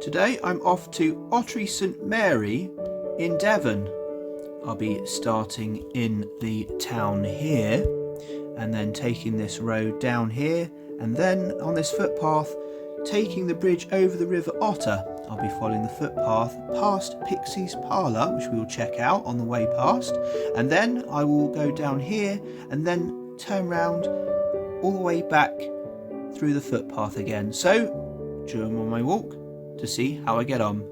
Today I'm off to Ottery St Mary in Devon. I'll be starting in the town here and then taking this road down here and then on this footpath taking the bridge over the River Otter. I'll be following the footpath past Pixie's Parlour, which we will check out on the way past, and then I will go down here and then turn round all the way back through the footpath again. So join me on my walk to see how I get on.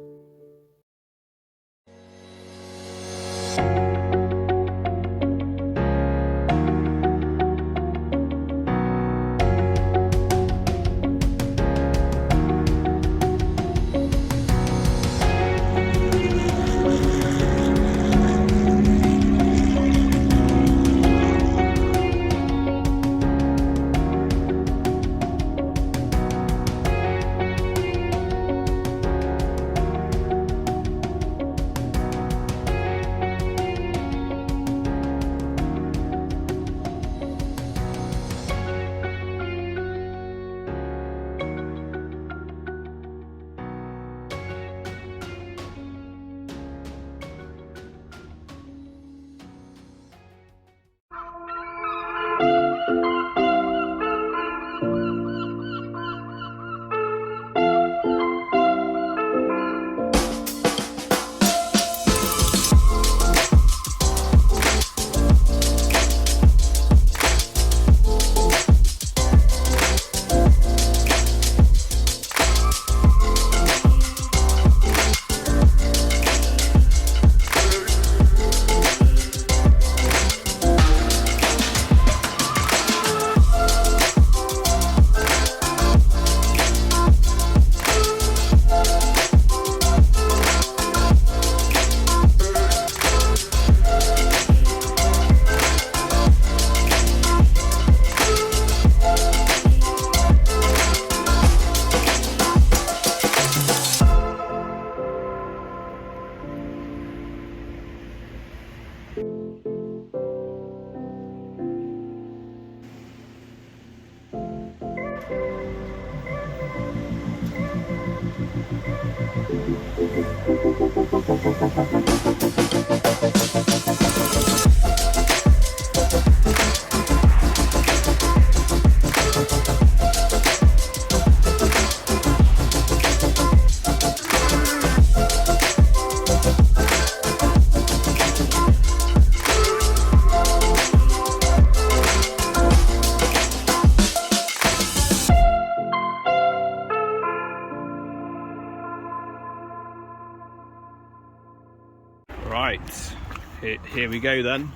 Right, here we go then.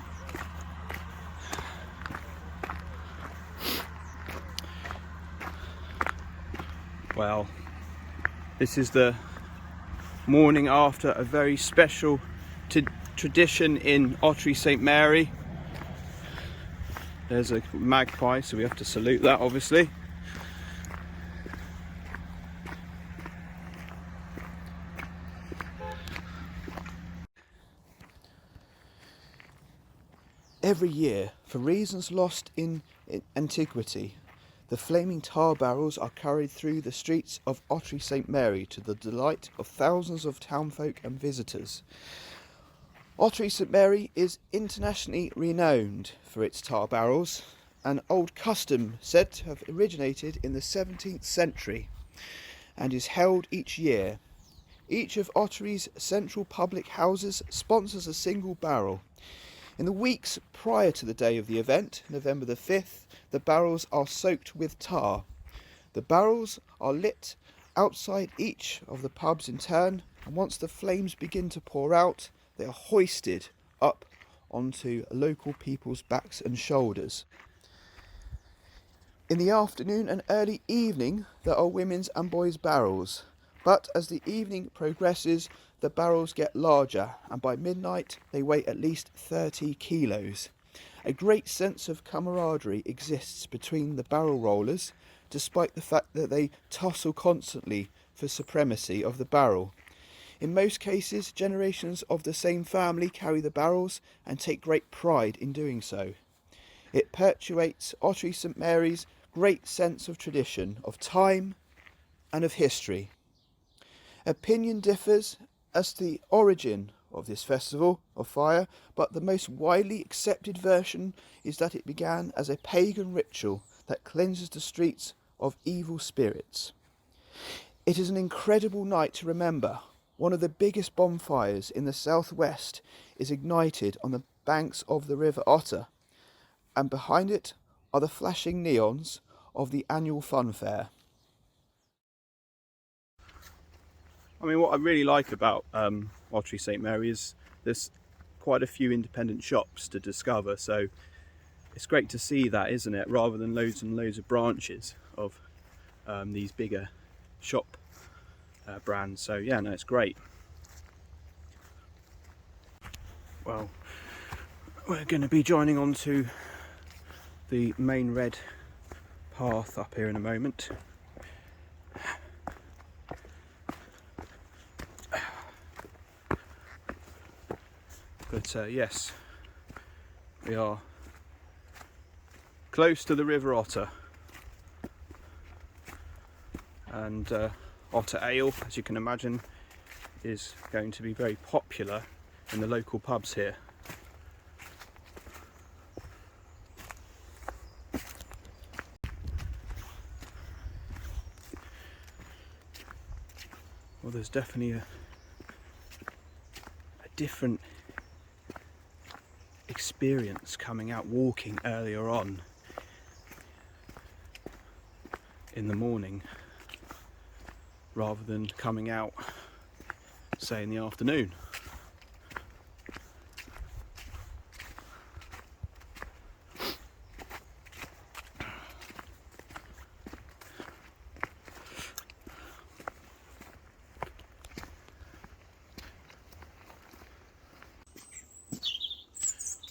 Well, this is the morning after a very special tradition in Ottery St Mary. There's a magpie, so we have to salute that obviously. Every year, for reasons lost in antiquity, the flaming tar barrels are carried through the streets of Ottery St Mary to the delight of thousands of townfolk and visitors. Ottery St Mary is internationally renowned for its tar barrels, an old custom said to have originated in the 17th century and is held each year. Each of Ottery's central public houses sponsors a single barrel. In the weeks prior to the day of the event, November the 5th, the barrels are soaked with tar. The barrels are lit outside each of the pubs in turn, and once the flames begin to pour out, they are hoisted up onto local people's backs and shoulders. In the afternoon and early evening, there are women's and boys' barrels, but as the evening progresses, the barrels get larger, and by midnight they weigh at least 30 kilos. A great sense of camaraderie exists between the barrel rollers, despite the fact that they tussle constantly for supremacy of the barrel. In most cases, generations of the same family carry the barrels and take great pride in doing so. It perpetuates Ottery St Mary's great sense of tradition, of time and of history. Opinion differs as to the origin of this festival of fire, but the most widely accepted version is that it began as a pagan ritual that cleanses the streets of evil spirits. It is an incredible night to remember. One of the biggest bonfires in the southwest is ignited on the banks of the River Otter, and behind it are the flashing neons of the annual fun fair. I mean, what I really like about Ottery St Mary is there's quite a few independent shops to discover, so it's great to see that, isn't it, rather than loads and loads of branches of these bigger shop brands. So yeah, no, it's great. Well, we're going to be joining on to the main red path up here in a moment. But yes, we are close to the River Otter, and otter ale, as you can imagine, is going to be very popular in the local pubs here. Well, there's definitely a different experience coming out walking earlier on in the morning rather than coming out, say, in the afternoon.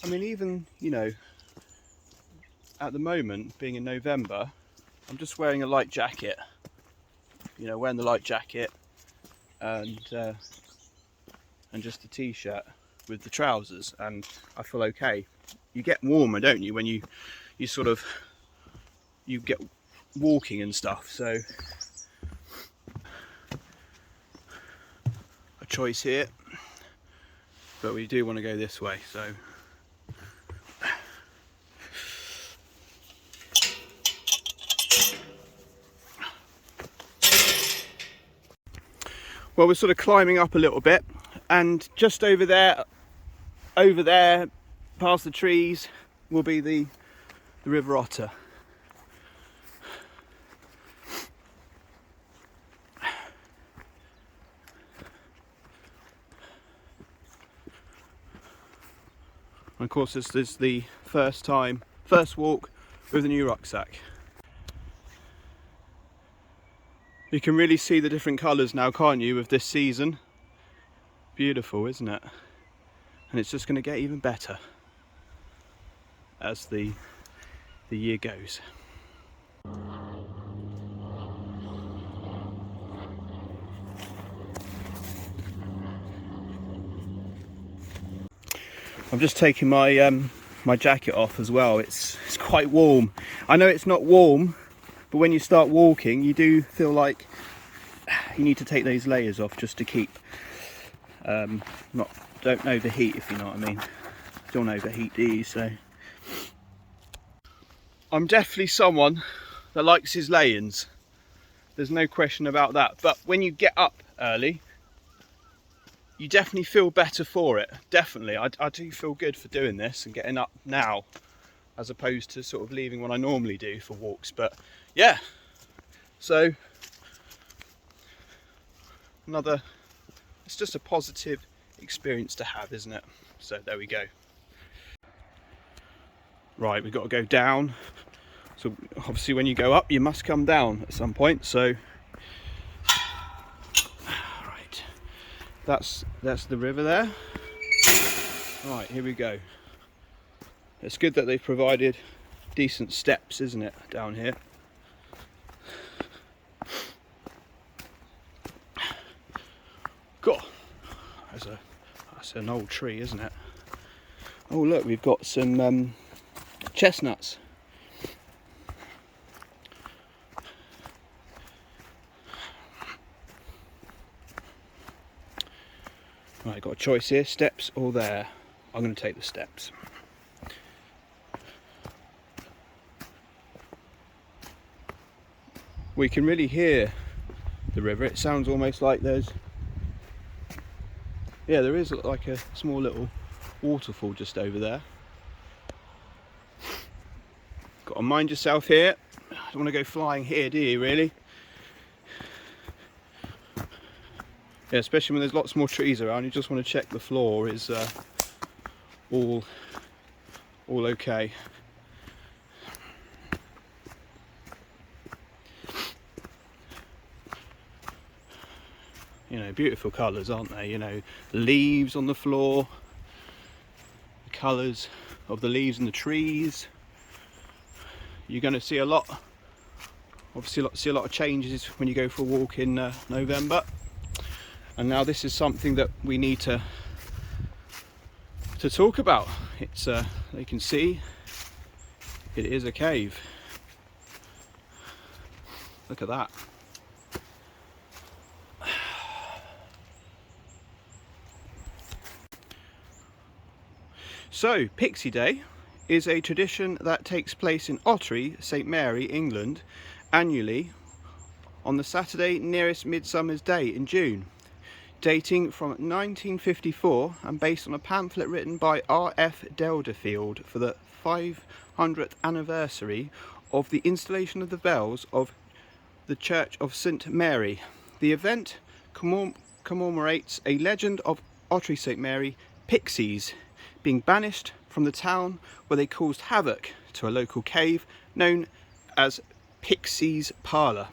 I mean, even, you know, at the moment, being in November, I'm just wearing a light jacket. You know, wearing the light jacket and just a t-shirt with the trousers, and I feel okay. You get warmer, don't you, when you get walking and stuff. So a choice here, but we do want to go this way, so. Well, we're sort of climbing up a little bit, and just over there, past the trees, will be the River Otter. And of course, this is the first walk with the new rucksack. You can really see the different colours now, can't you, with this season? Beautiful, isn't it? And it's just going to get even better as the year goes. I'm just taking my my jacket off as well. It's quite warm. I know it's not warm, but when you start walking, you do feel like you need to take those layers off just to keep don't overheat, if you know what I mean. Don't overheat, do you? So I'm definitely someone that likes his lay-ins. There's no question about that. But when you get up early, you definitely feel better for it. Definitely, I do feel good for doing this and getting up now, as opposed to sort of leaving what I normally do for walks. But yeah, so it's just a positive experience to have, isn't it? So there we go. Right, we've got to go down. So obviously when you go up, you must come down at some point. So right, that's the river there. Right, here we go. It's good that they've provided decent steps, isn't it, down here? God, that's an old tree, isn't it? Oh look, we've got some chestnuts. Right, got a choice here, steps or there. I'm going to take the steps. We can really hear the river. It sounds almost like there is like a small little waterfall just over there. Got to mind yourself here. Don't want to go flying here, do you, really? Yeah, especially when there's lots more trees around. You just want to check the floor is all okay. You know, beautiful colours, aren't they? You know, leaves on the floor, the colours of the leaves and the trees. You're going to see a lot, obviously see a lot of changes when you go for a walk in November. And now this is something that we need to talk about. It's you can see it is a cave. Look at that. So, Pixie Day is a tradition that takes place in Ottery St Mary, England, annually on the Saturday nearest Midsummer's Day in June, dating from 1954 and based on a pamphlet written by R.F. Delderfield for the 500th anniversary of the installation of the bells of the Church of St Mary. The event commemorates a legend of Ottery St Mary pixies being banished from the town where they caused havoc to a local cave known as Pixie's Parlour.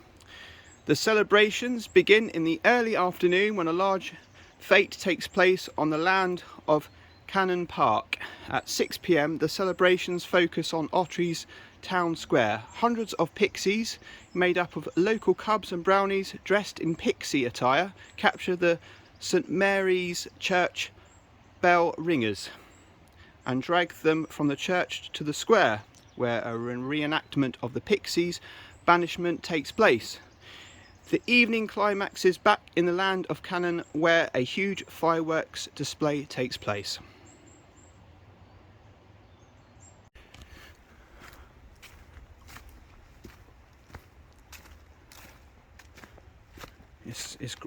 The celebrations begin in the early afternoon when a large fete takes place on the land of Cannon Park. At 6 p.m. the celebrations focus on Ottery's town square. Hundreds of pixies made up of local cubs and brownies dressed in pixie attire capture the St Mary's Church bell ringers and drag them from the church to the square, where a reenactment of the pixies' banishment takes place. The evening climaxes back in the land of Cannon, where a huge fireworks display takes place.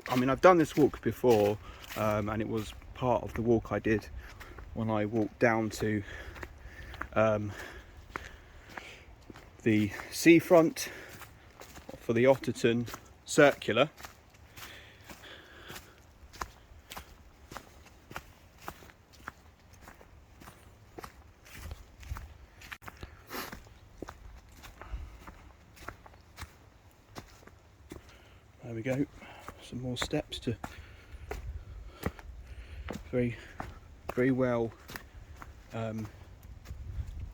I mean, I've done this walk before, and it was part of the walk I did when I walked down to the seafront for the Otterton Circular. There we go, some more steps to very well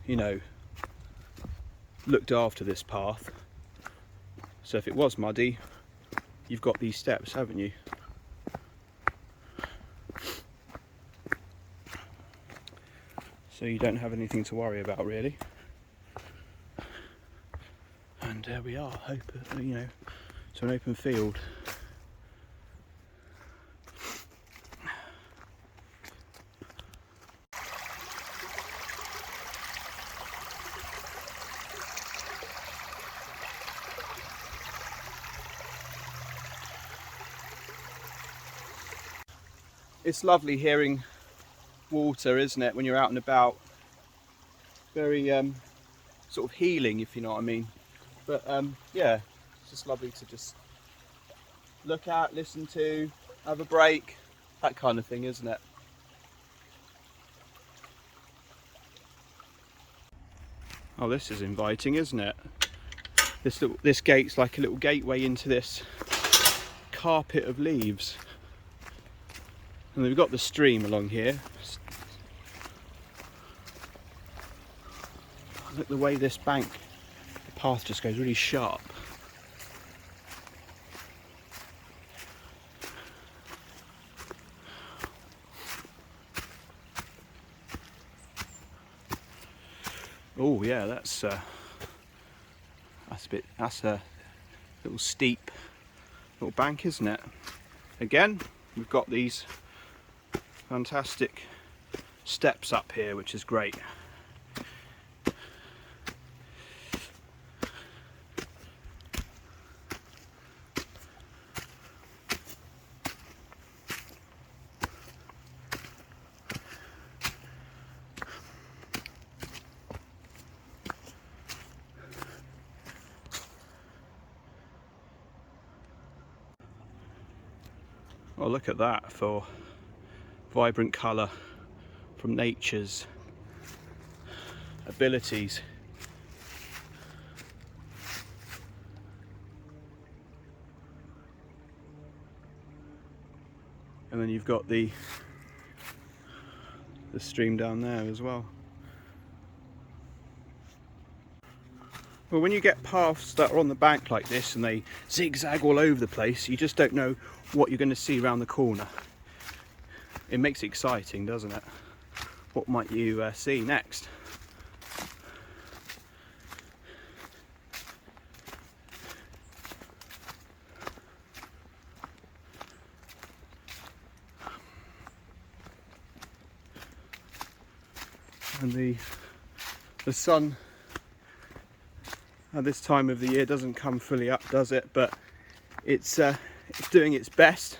you know, looked after this path, so if it was muddy you've got these steps, haven't you? So you don't have anything to worry about really. And there we are, you know, to an open field. It's lovely hearing water, isn't it, when you're out and about. Very sort of healing, if you know what I mean. But yeah, it's just lovely to just look at, listen to, have a break, that kind of thing, isn't it? Oh, this is inviting, isn't it? This gate's like a little gateway into this carpet of leaves. And we've got the stream along here. Look the way this bank, the path just goes really sharp. Oh yeah, that's a little steep little bank, isn't it? Again, we've got these fantastic steps up here, which is great. Well, look at that for vibrant colour from nature's abilities. And then you've got the stream down there as well. Well, when you get paths that are on the bank like this and they zigzag all over the place, you just don't know what you're going to see around the corner. It makes it exciting, doesn't it? What might you see next? And the sun at this time of the year doesn't come fully up, does it? But it's doing its best.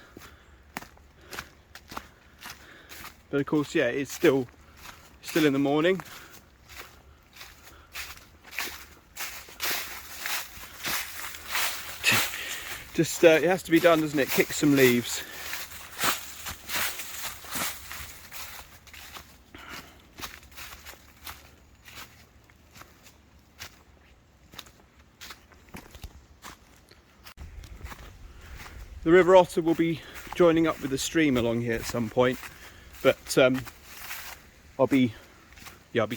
But of course, yeah, it's still in the morning. Just it has to be done, doesn't it? Kick some leaves. The River Otter will be joining up with the stream along here at some point, but I'll be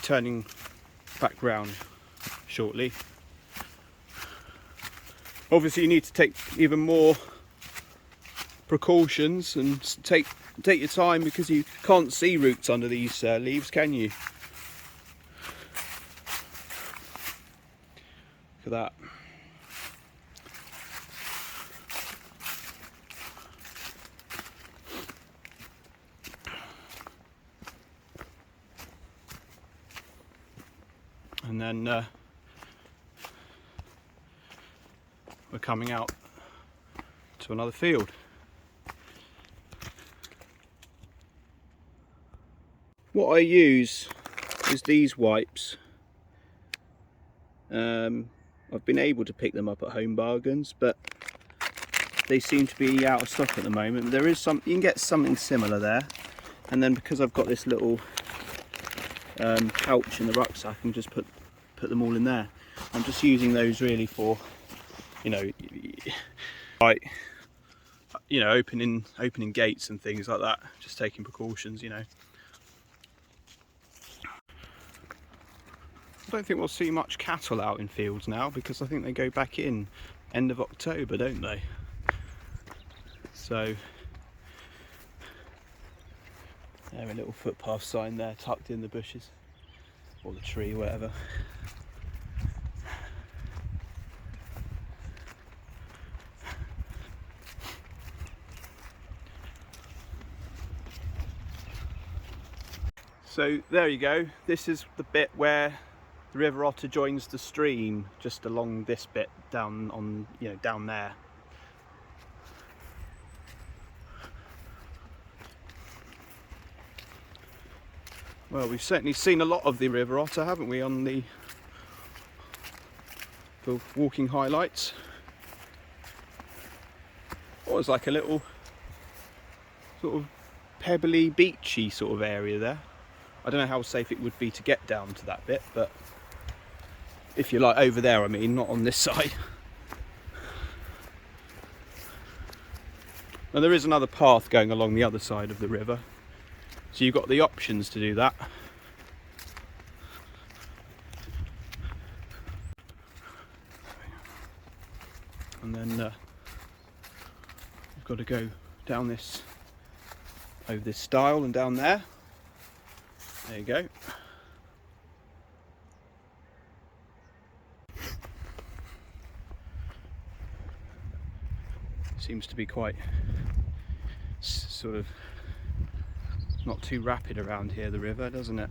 turning back round shortly. Obviously, you need to take even more precautions and take your time, because you can't see roots under these leaves, can you? Look at that. And then we're coming out to another field. What I use is these wipes. I've been able to pick them up at Home Bargains, but they seem to be out of stock at the moment. There is some, you can get something similar there. And then because I've got this little pouch in the rucksack, I can just put them all in there. I'm just using those really for, like, opening gates and things like that. Just taking precautions, I don't think we'll see much cattle out in fields now, because I think they go back in end of October, don't they? So there's a little footpath sign there tucked in the bushes, or the tree, whatever. So there you go. This is the bit where the River Otter joins the stream, just along this bit down on, down there. Well, we've certainly seen a lot of the River Otter, haven't we, on the walking highlights. It was like a little sort of pebbly, beachy sort of area there. I don't know how safe it would be to get down to that bit, but if you're like over there, I mean, not on this side. Now there is another path going along the other side of the river, so you've got the options to do that. And then you've got to go down this, over this stile and down there. There you go. Seems to be quite sort of Not too rapid around here, the river, doesn't it?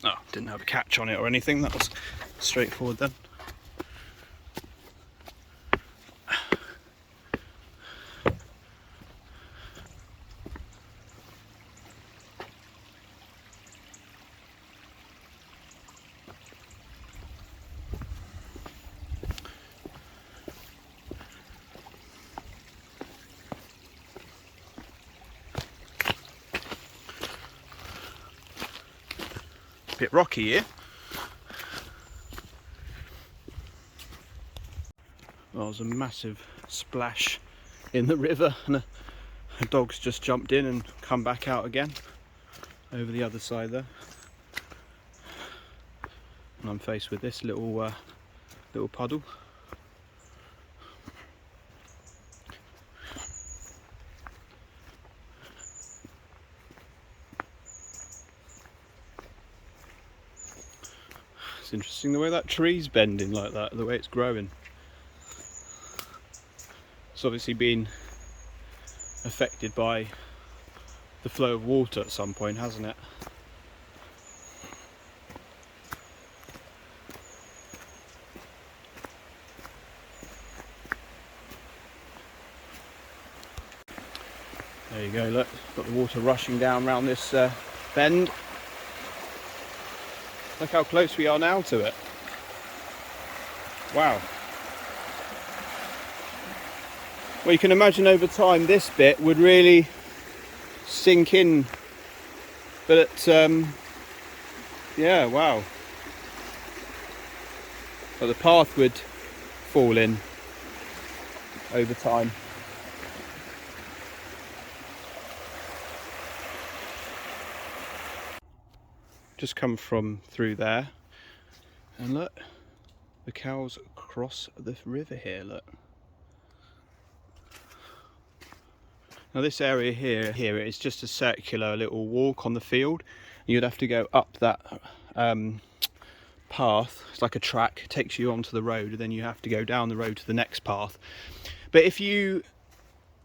Oh, didn't have a catch on it or anything, that was straightforward then. Bit rocky here. Well, there's a massive splash in the river and a dog's just jumped in and come back out again over the other side there. And I'm faced with this little puddle. It's interesting the way that tree's bending like that, the way it's growing. It's obviously been affected by the flow of water at some point, hasn't it? There you go, look, got the water rushing down around this bend. Look how close we are now to it. Wow. Well, you can imagine over time this bit would really sink in, but yeah, wow. But the path would fall in over time. Just come from through there, and look, the cows cross the river here, look. Now this area here is just a circular little walk on the field. You'd have to go up that path. It's like a track, it takes you onto the road, and then you have to go down the road to the next path. But if you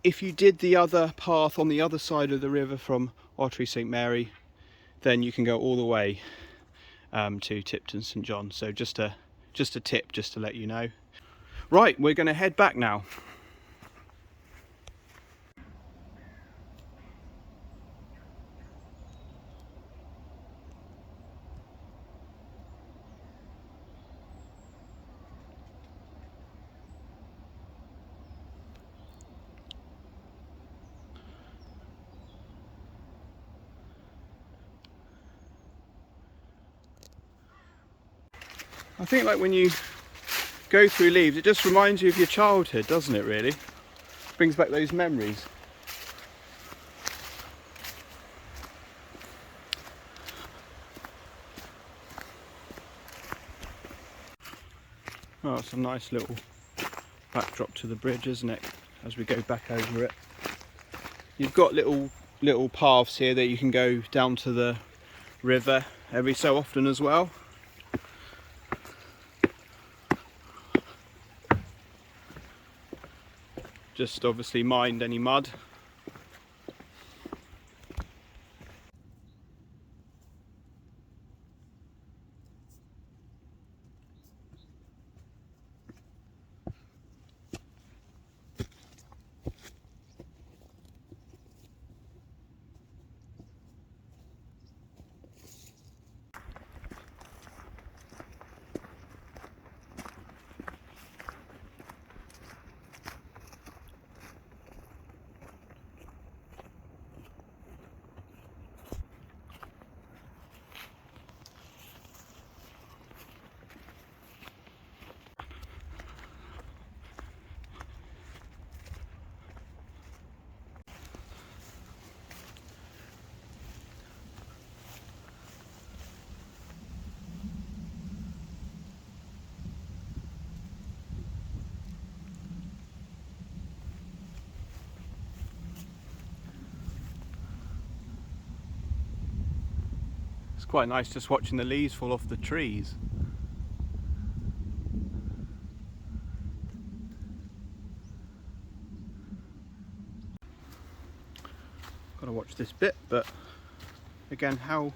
did the other path on the other side of the river from Ottery St Mary, then you can go all the way to Tipton St John. So just a tip, just to let you know. Right, we're going to head back now. I think like when you go through leaves, it just reminds you of your childhood, doesn't it really? Brings back those memories. Oh, it's a nice little backdrop to the bridge, isn't it? As we go back over it. You've got little paths here that you can go down to the river every so often as well. Just obviously mind any mud. It's quite nice just watching the leaves fall off the trees. Gotta watch this bit, but again, how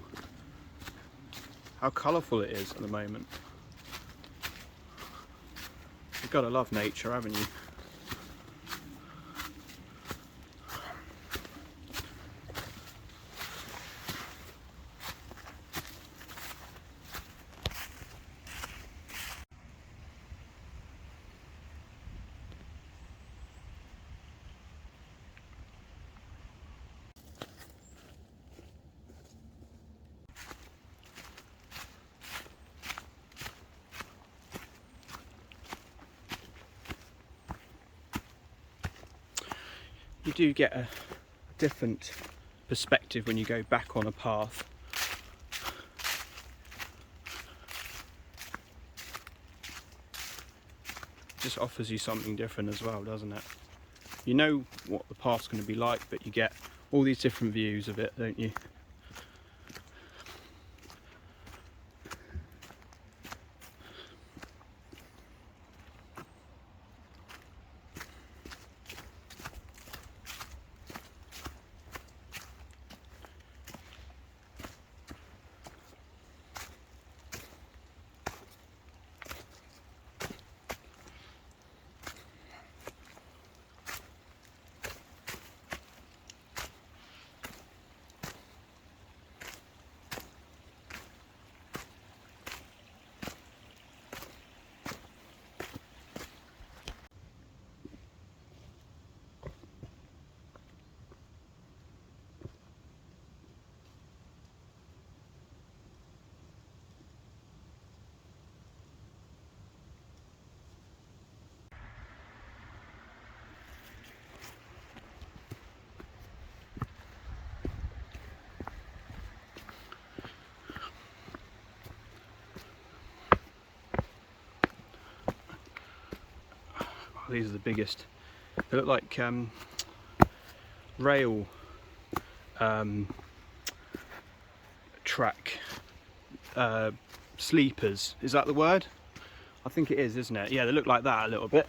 colourful it is at the moment. You've gotta love nature, haven't you? You do get a different perspective when you go back on a path. Just offers you something different as well, doesn't it? You know what the path's going to be like, but you get all these different views of it, don't you? These are the biggest. They look like rail track sleepers. Is that the word? I think it is, isn't it? Yeah, they look like that a little bit.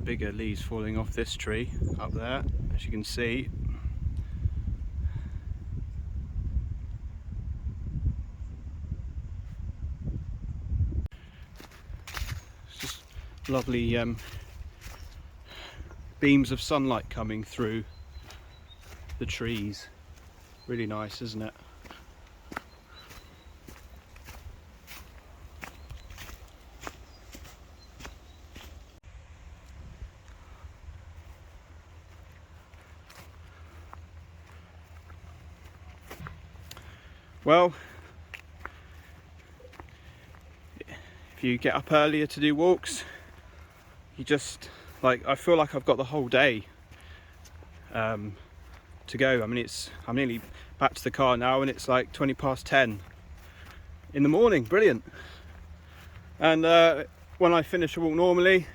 Bigger leaves falling off this tree up there, as you can see. It's just lovely beams of sunlight coming through the trees. Really nice, isn't it? Well, if you get up earlier to do walks, you just, like, I feel like I've got the whole day to go. I mean, I'm nearly back to the car now and it's like 10:20 in the morning. Brilliant. And when I finish a walk normally,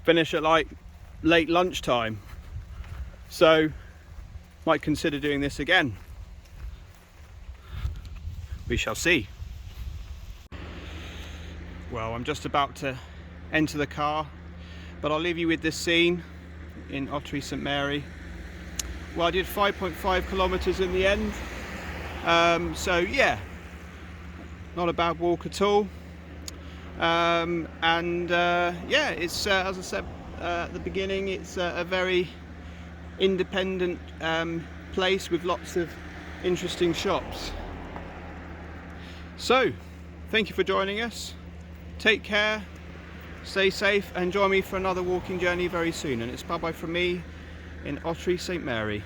finish at like late lunchtime. So, might consider doing this again. We shall see. Well, I'm just about to enter the car, but I'll leave you with this scene in Ottery St Mary. Well, I did 5.5 kilometres in the end, so yeah, not a bad walk at all. Yeah, it's as I said at the beginning, it's a very independent place with lots of interesting shops. So, thank you for joining us. Take care, stay safe, and join me for another walking journey very soon. And it's bye-bye from me in Ottery St Mary.